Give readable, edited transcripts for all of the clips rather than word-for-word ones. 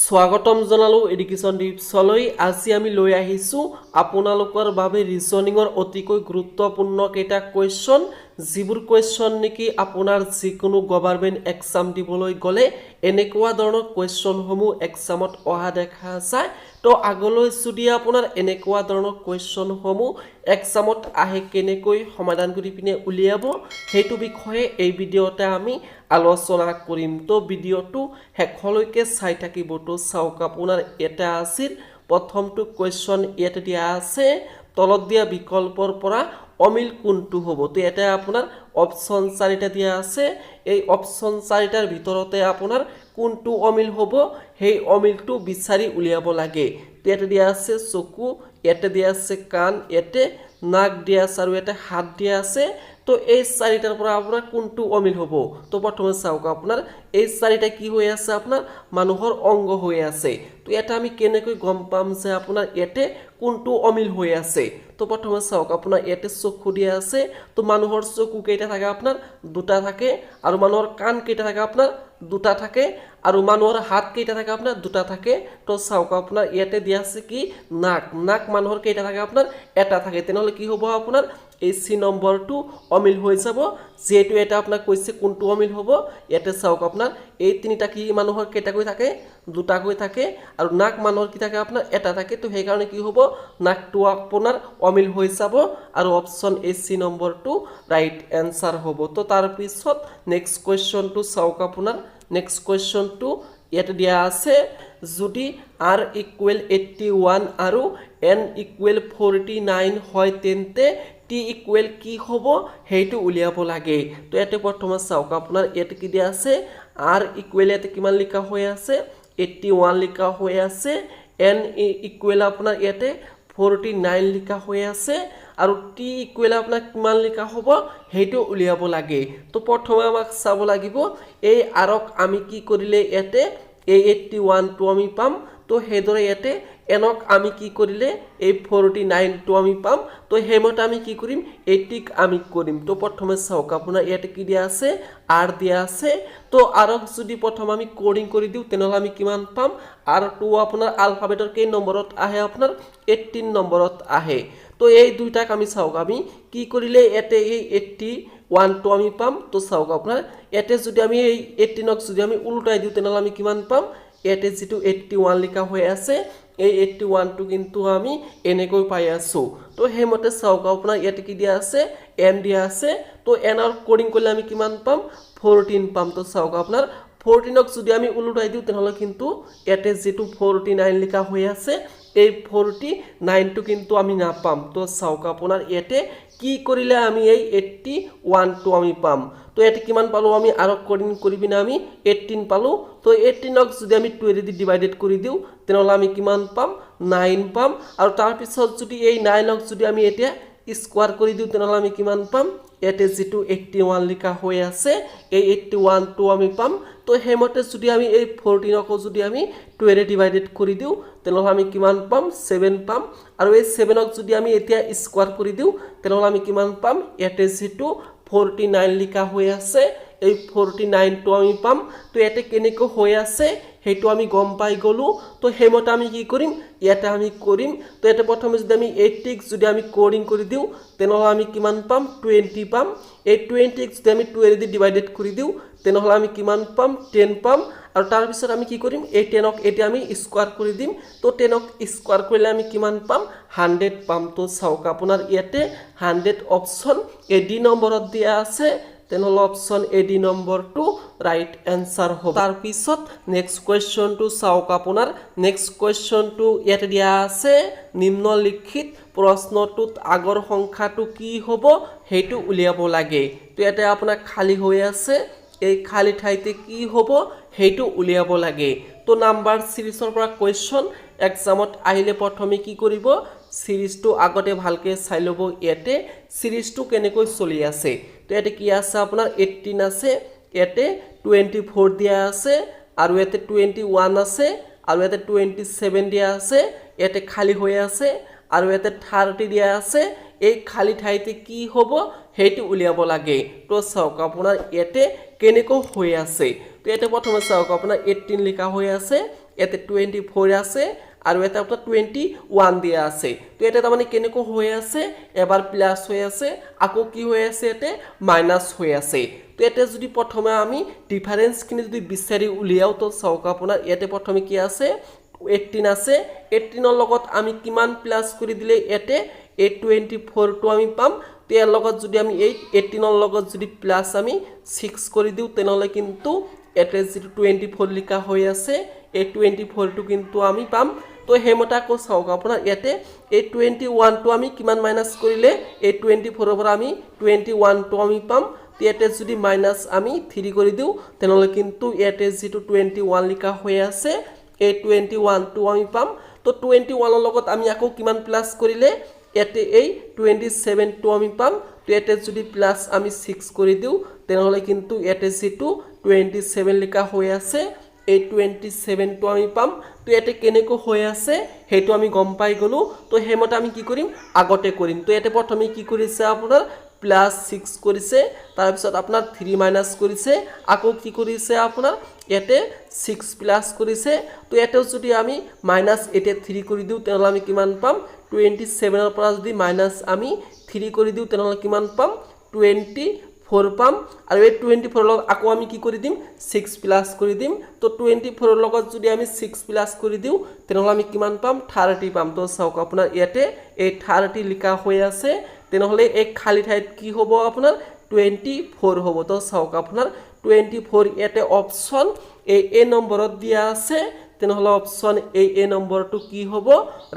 স্বাগতম জনালো এডুকেশ্যন টিপছলৈ আজি আমি লৈ আহিছো আপোনালোকৰ বাবে ৰিজনিংৰ অতিকৈ গুৰুত্বপূৰ্ণ কেইটা কোৱেশ্চন যিবোৰ কোৱেশ্চন নেকি আপোনাৰ যিকোনো গভৰ্ণমেণ্ট এক্সাম দিবলৈ গলে এনেকুৱা ধৰণৰ কোৱেশ্চনসমূহ এক্সামত অহা দেখা যায় তো আগলৈ যদি আপোনাৰ এনেকুৱা ধৰণৰ কোৱেশ্চনসমূহ এক্সামত আহে কেনেকৈ সমাধান কৰি পিনে উলিয়াব সেইটো বিষয়ে এই ভিডিঅ'তে আমি আলোচনা কৰিম তো ভিডিঅ'টো শেষলৈকে চাই থাকিব তো চাওক আপোনাৰ এটা আছিল প্ৰথমটো কোৱেশ্চন ইয়াতে দিয়া আছে তলত দিয়া বিকল্পৰ পৰা অমিল কোনটো হ'ব তো এটা আপোনাৰ অপচন 4টা দিয়া আছে এই অপচন 4টাৰ ভিতৰতে আপোনাৰ কোনটো অমিল হ'ব সেই অমিলটো বিচাৰি উলিয়াব লাগে তো ইয়াতে দিয়া আছে চকু ইয়াতে দিয়া আছে কাণ ইয়াতে নাক দিয়া আছে আৰু ইয়াতে হাত দিয়া আছে তো এই 4টাৰ পৰা আপোনাৰ কোনটো অমিল হ'ব তো প্ৰথমে চাওক আপোনাৰ এই 4টা কি হৈ আছে আপোনাৰ মানুহৰ অংগ হৈ আছে তো এটা আমি কেনেকৈ গম পাম যে আপোনাৰ ইয়াতে কোনটো অমিল হৈ আছে তো প্ৰথমে চাওক আপোনাৰ ইয়াতে চকু দিয়া আছে তো মানুহৰ চকু কেইটা থাকে আপোনাৰ দুটা থাকে আৰু মানুহৰ কাণ কেইটা থাকে আপোনাৰ দুটা থাকে আৰু মানুহৰ হাত কেইটা থাকে আপোনাৰ দুটা থাকে তো চাওক আপোনাৰ ইয়াতে দিয়া আছে কি নাক মানুহৰ কেইটা থাকে আপোনাৰ এটা থাকে তেনেহলে কি হ'ব আপোনাৰ এই সি নম্বৰটো অমিল হৈ যাব যেটো এটা আপোনাক কৈছে কোনটো অমিল হ'ব ইয়াতে চাওক আপোনাৰ এই তিনিটা কি মানুহৰ কেইটাকৈ থাকে দুটাকৈ থাকে আৰু নাক মানুহৰ কি থাকে আপোনাৰ এটা থাকে তো সেই কাৰণে কি হ'ব নাকটো আপোনাৰ অমিল হৈ যাব আৰু অপচন এ সি নম্বৰটো ৰাইট এনসাৰ হ'ব তো তাৰ পিছত নেক্সট কোৱেশ্চনটো চাওক আপোনাৰ নেক্সট কোৱেশ্চনটো ইয়াতে দিয়া আছে যদি r ইকুৱেল 81 আৰু n ইকুৱেল 49 হয় তেন্তে t ইকুৱেল কি হ'ব হেইটো উলিয়াব লাগে তো ইয়াতে প্ৰথমে চাওক আপোনাৰ ইয়াতে কি দিয়া আছে r ইকুৱেল ইয়াতে কিমান লিখা হৈ আছে 81 লিখা হৈ আছে n ইকুৱেল আপোনাৰ ইয়াতে 49 লিখা হৈ আছে আৰু t ইকুৱেল আপোনাৰ কিমান লিখা হ'ব হেইটো উলিয়াব লাগে তো প্ৰথমে আমাক চাব লাগিব এই আৰক আমি কি কৰিলে ইয়াতে এই 81 টো আমি পাম তো হেদৰে ইয়াতে এনক আমি কি কৰিলে এই 49 টো আমি পাম তো হেমত আমি কি কৰিম 80 ক আমি কৰিম তো প্ৰথমে চাওক আপোনাৰ ইয়াতে কি দিয়া আছে r দিয়া আছে তো আৰক যদি প্ৰথম আমি কোডিং কৰি দিও তেনেহলে আমি কিমান পাম r2 আপোনাৰ আলফাবেটৰ কেই নম্বৰত আহে আপোনাৰ 18 নম্বৰত আহে তো এই দুইটাক আমি চাওক আমি কি কৰিলে ইয়াতে এই 81 টো আমি পাম তো চাওক আপোনাৰ ইয়াতে যদি আমি এই 18 ক যদি আমি উল্টাই দিও তেনেহলে আমি কিমান পাম ইয়াতে যেটো 81 লিখা হৈ আছে এই 81 টো কিন্তু আমি এনেকৈ পাই আছো তো হেমতে চাওক আপোনাৰ ইয়াতে কি দিয়া আছে n দিয়া আছে তো n ৰ কোডিং কৰিলে আমি কিমান পাম 14 পাম তো চাওক আপোনাৰ 14 ক যদি আমি উল্টাই দিও তেনেহলে কিন্তু ইয়াতে যেটো 49 লিখা হৈ আছে এই 49 টো কিন্তু আমি না পাম তো চাওক আপোনাৰ ইয়াতে কি কৰিলে আমি এই 81 টো আমি পাম তো ইয়াতে কিমান পালো আমি আৰু কোডিং কৰি বিনা আমি 18 পালো তো 18 ক যদি আমি 2 দি ডিভাইডেড কৰি দিও তেনেহলে আমি কিমান পাম 9 পাম আৰু তাৰ পিছত যদি এই 9 ক যদি আমি এতিয়া স্কয়াৰ কৰি দিও তেনেহলে আমি কিমান পাম ইয়াতে যেটো 81 লিখা হৈ আছে এই 81 টো আমি পাম তো হেমতে যদি আমি এই 14 ক যদি আমি 2 ৰে ডিভাইডেড কৰি দিও তেনেহলে আমি কিমান পাম 7 পাম আৰু এই 7 ক যদি আমি এতিয়া স্কয়াৰ কৰি দিও তেনেহলে আমি কিমান পাম ইয়াতে যেটো 49 লিখা হৈ আছে এই 49 টো আমি পাম তো ইয়াতে কেনেকৈ হৈ আছে হেইটো আমি গম পাই গলো তো হেমতে আমি কি কৰিম ইয়াতে আমি কৰিম তো ইয়াতে প্ৰথমে যদি আমি 80 ক যদি আমি কোডিং কৰি দিও তেনেহলে আমি কিমান পাম 20 পাম এই 20 ক যদি আমি 2 ৰে ডিভাইডেড কৰি দিও তেনেহলে আমি কিমান পাম 10 পাম আৰু তাৰ পিছত আমি কি কৰিম এই 10 ক এতিয়া আমি স্কয়াৰ কৰি দিম তো 10 ক স্কয়াৰ কৰিলে আমি কিমান পাম 100 পাম তো চাওক আপোনাৰ ইয়াতে 100 অপচন এ ডি নম্বৰত দিয়া আছে তেনেহলে অপচন এ ডি নম্বৰটো ৰাইট এনসাৰ হ'ব তাৰ পিছত নেক্সট কোৱেশ্চনটো চাওক আপোনাৰ নেক্সট কোৱেশ্চনটো ইয়াতে দিয়া আছে নিম্নলিখিত প্ৰশ্নটোত আগৰ সংখ্যাটো কি হ'ব হেইটো উলিয়াব লাগে তো ইয়াতে আপোনাৰ খালি হৈ আছে এই খালি ঠাইতে কি হ'ব হেইটো উলিয়াব লাগে তো নাম্বাৰ সিৰিজৰ পৰা কোৱেশ্চন এক্সামত আহিলে প্ৰথমে কি কৰিব সিৰিজটো আগতে ভালকে চাই লব ইয়াতে সিৰিজটো কেনেকৈ চলি আছে তো ইয়াতে কি আছে আপোনাৰ 18 আছে ইয়াতে 24 দিয়া আছে আৰু ইয়াতে 21 আছে আৰু ইয়াতে 27 দিয়া আছে ইয়াতে খালি হৈ আছে আৰু ইয়াতে 30 দিয়া আছে এই খালি ঠাইতে কি হ'ব হেইটো উলিয়াব লাগে তো চাওক আপোনাৰ ইয়াতে কেনেকৈ হৈ আছে তো ইয়াতে প্ৰথমে চাওক আপোনাৰ 18 লিখা হৈ আছে ইয়াতে 24 আছে আৰু এটা আপোনাৰ 21 দিয়া আছে তো এটা তাৰমানে কেনেকৈ হৈ আছে এবাৰ প্লাস হৈ আছে আকৌ কি হৈ আছে এতে মাইনাস হৈ আছে তো এটা যদি প্ৰথমে আমি ডিফাৰেন্স খিনি যদি বিচাৰি উলিয়াও তো চাওক আপোনাৰ ইয়াতে প্ৰথমে কি আছে 18 আছে 18 ৰ লগত আমি কিমান প্লাস কৰি দিলে এতে 24 টো আমি পাম তো ইয়াৰ লগত যদি আমি 18 ৰ লগত যদি প্লাস আমি 6 কৰি দিও তেনেহলে কিন্তু এতে যেটো 24 লিখা হৈ আছে এই 24 টো কিন্তু আমি পাম তো হেমতা কো চাওক আপোনাৰ ইয়াতে এই 21 টো আমি কিমান মাইনাস কৰিলে এই 24 ৰ পৰা আমি 21 টো আমি পাম ইয়াতে যদি মাইনাস আমি 3 কৰি দিও তেনেহলে কিন্তু ইয়াতে যেটো 21 লিখা হৈ আছে এই 21 টো আমি পাম তো 21 ৰ লগত আমি আকৌ কিমান প্লাস কৰিলে ইয়াতে এই 27 টো আমি পাম তো ইয়াতে যদি প্লাস আমি 6 কৰি দিও তেনেহলে কিন্তু ইয়াতে যেটো 27 লিখা হৈ আছে এই 27 টো আমি পাম তো ইয়াতে কেনেকৈ হৈ আছে হেতু আমি গম পাই গলো তো হেমতে আমি কি কৰিম আগতে কৰিম তো ইয়াতে প্ৰথমে কি কৰিছে আপোনাৰ প্লাস 6 কৰিছে তাৰ পিছত আপোনাৰ 3 মাইনাস কৰিছে আকৌ কি কৰিছে আপোনাৰ ইয়াতে 6 প্লাস কৰিছে তো ইয়াতে যদি আমি মাইনাস এতে 3 কৰি দিও তেনেহলে আমি কিমান পাম 27 ৰ পৰা যদি মাইনাস আমি 3 কৰি দিও তেনেহলে কিমান পাম 24 পাম আৰু এই 24 ৰ লগত আকৌ আমি কি কৰি দিম 6 প্লাস কৰি দিম তো 24 ৰ লগত যদি আমি 6 প্লাস কৰি দিও তেনেহলে আমি কিমান পাম 30 পাম তো চাওক আপোনাৰ ইয়াতে এই 30 লিখা হৈ আছে তেনেহলে এই খালি ঠাইত কি হ'ব আপোনাৰ 24 হ'ব তো চাওক আপোনাৰ 24 ইয়াতে অপচন এ নম্বৰত দিয়া আছে তেনেহলে অপচন এ নম্বৰটো কি হ'ব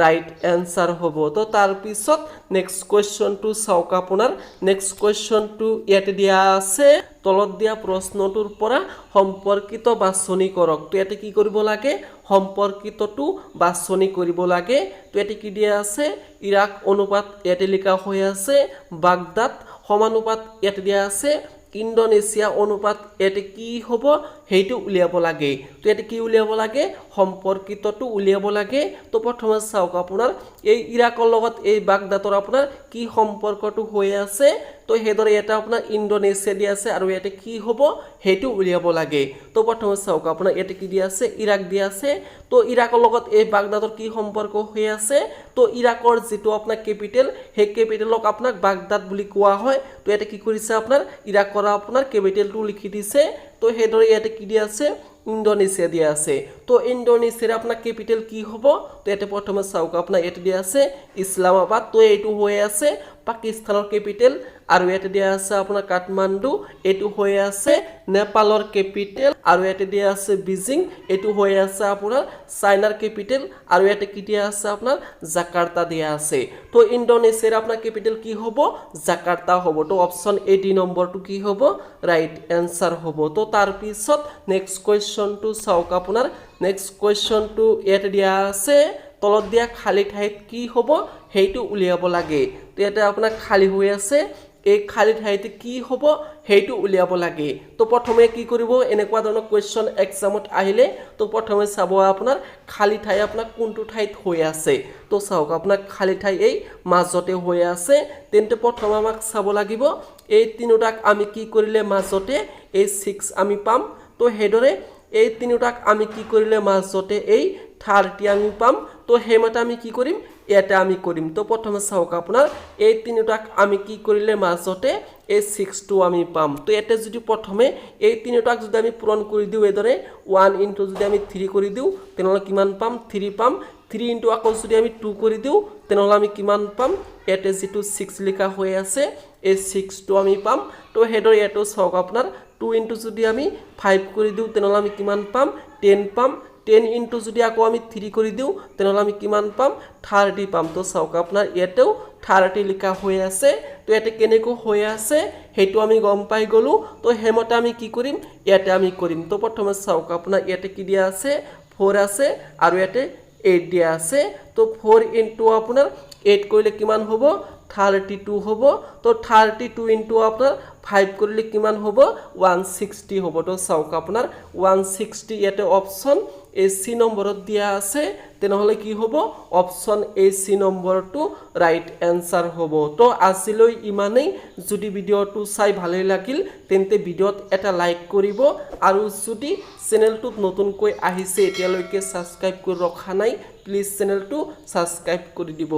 ৰাইট আনসাৰ হ'ব তো তাৰ পিছত নেক্সট কোৱেশ্চনটো চাওক আপোনাৰ নেক্সট কোৱেশ্চনটো ইয়াতে দিয়া আছে তলত দিয়া প্ৰশ্নটোৰ পৰা সম্পৰ্কিত বাছনি কৰক তো ইয়াতে কি কৰিব লাগে সম্পৰ্কিতটো বাছনি কৰিব লাগে তো ইয়াতে কি দিয়া আছে ইৰাক অনুপাত ইয়াতে লিখা হৈ আছে বাগদাদ সমানুপাত ইয়াতে দিয়া আছে ইন্দোনেছিয়া অনুপাত এতে কি হ'ব হেইটো উলিয়াব লাগে তো এতে কি উলিয়াব লাগে সম্পৰ্কিতটো উলিয়াব লাগে তো প্ৰথমে চাওক আপোনাৰ এই ইৰাকৰ লগত এই বাগদাদৰ আপোনাৰ কি সম্পৰ্কটো হৈ আছে তো হেদৰে এটা আপোনাৰ ইন্দোনেছিয়া দি আছে আৰু এতে কি হ'ব হেইটো উলিয়াব লাগে তো প্ৰথমে চাওক আপোনাৰ এতে কি দি আছে ইৰাক দি আছে তো ইৰাকৰ লগত এই বাগদাদৰ কি সম্পৰ্ক হৈ আছে তো ইৰাকৰ যেটো আপোনাৰ ক্যাপিটেল হে ক্যাপিটেলক আপোনাক বাগদাদ বুলি কোৱা হয় তো এতে কি কৰিছে আপোনাৰ ইৰাকৰ আপোনাৰ ক্যাপিটেলটো লিখি দিছে তো হেদৰে ইয়াতে কি দি আছে ইন্দোনেছিয়া দিয়া আছে তো ইন্দোনেছিয়াৰ আপোনাৰ ক্যাপিটেল কি হ'ব তো এতে প্ৰথমে চাওক আপোনাৰ এতে দিয়া আছে ইছলামাবাদ তো এইটো হৈ আছে পাকিস্তানৰ ক্যাপিটেল আৰু ইয়াতে দিয়া আছে আপোনাৰ কাঠমাণ্ডু এটো হৈ আছে নেপালৰ ক্যাপিটেল আৰু ইয়াতে দিয়া আছে বেজিং এটো হৈ আছে আপোনাৰ চাইনাৰ ক্যাপিটেল আৰু ইয়াতে কি দিয়া আছে আপোনাৰ জাকাৰ্তা দিয়া আছে তো ইন্দোনেছিয়াৰ আপোনাৰ ক্যাপিটেল কি হ'ব জাকাৰ্তা হ'ব তো অপচন এ ডি নম্বৰটো কি হ'ব ৰাইট আনসাৰ হ'ব তো তাৰ পিছত নেক্সট কোৱেশ্চনটো চাওক আপোনাৰ নেক্সট কোৱেশ্চনটো ইয়াতে দিয়া আছে তলত দিয়া খালি ঠাইত কি হ'ব হেইটো উলিয়াব লাগে তো ইয়াতে আপোনাৰ খালি হৈ আছে এই খালি ঠাইতে কি হ'ব হেইটো উলিয়াব লাগে তো প্ৰথমে কি কৰিব এনেকুৱা ধৰণৰ কোৱেশ্চন এক্সামত আহিলে তো প্ৰথমে চাব আপোনাৰ খালি ঠাই আপোনাৰ কোনটো ঠাইত হৈ আছে তো চাওক আপোনাৰ খালি ঠাই এই মাজতে হৈ আছে তেন্তে প্ৰথমে আমাক চাব লাগিব এই তিনিটাক আমি কি কৰিলে মাজতে এই 6 আমি পাম তো হেদৰে এই তিনিটাক আমি কি কৰিলে মাজতে এই 30 আমি পাম তো হেমতে আমি কি কৰিম ইয়াতে আমি কৰিম তো প্ৰথমে চাওক আপোনাৰ এই তিনিটাক আমি কি কৰিলে মাজতে এই 6 টো আমি পাম তো ইয়াতে যদি প্ৰথমে এই তিনিটাক যদি আমি পূৰণ কৰি দিও এদৰে 1 ইনটু যদি আমি 3 কৰি দিও তেনেহলে কিমান পাম 3 পাম 3 ইনটু আকৌ যদি আমি 2 কৰি দিও তেনেহলে আমি কিমান পাম ইয়াতে যেটো 6 লিখা হৈ আছে এই 6 টো আমি পাম তো হেডৰ ইয়াতে চাওক আপোনাৰ 2 ইনটু যদি আমি 5 কৰি দিও তেনেহলে আমি কিমান পাম 10 পাম 10 ইনটু যদি আকৌ আমি 3 কৰি দিও তেনেহলে আমি কিমান পাম 30 পাম তো চাওক আপোনাৰ ইয়াতেও 30 লিখা হৈ আছে তো ইয়াতে কেনেকৈ হৈ আছে হেতু আমি গম পাই গলো তো হেমতে আমি কি কৰিম ইয়াতে আমি কৰিম তো প্ৰথমে চাওক আপোনাৰ ইয়াতে কি দিয়া আছে 4 আছে আৰু ইয়াতে 8 দিয়া আছে তো 4 ইনটু আপোনাৰ 8 কৰিলে কিমান হ'ব 32 হ'ব তো 32 ইনটু আপোনাৰ 5 কৰিলে কিমান হ'ব 160 হ'ব তো চাওক আপোনাৰ 160 ইয়াতে অপচন এই সি নম্বৰত দিয়া আছে তেনেহলে কি হ'ব অপচন এ সি নম্বৰটো ৰাইট এনসাৰ হ'ব তো আজিলৈ ইমানেই যদি ভিডিওটো চাই ভালে লাগিল তেন্তে ভিডিওত এটা লাইক কৰিব আৰু যদি চেনেলটোত নতুনকৈ আহিছে এতিয়ালৈকে সাবস্ক্ৰাইব কৰি ৰখা নাই প্লিজ চেনেলটো সাবস্ক্ৰাইব কৰি দিব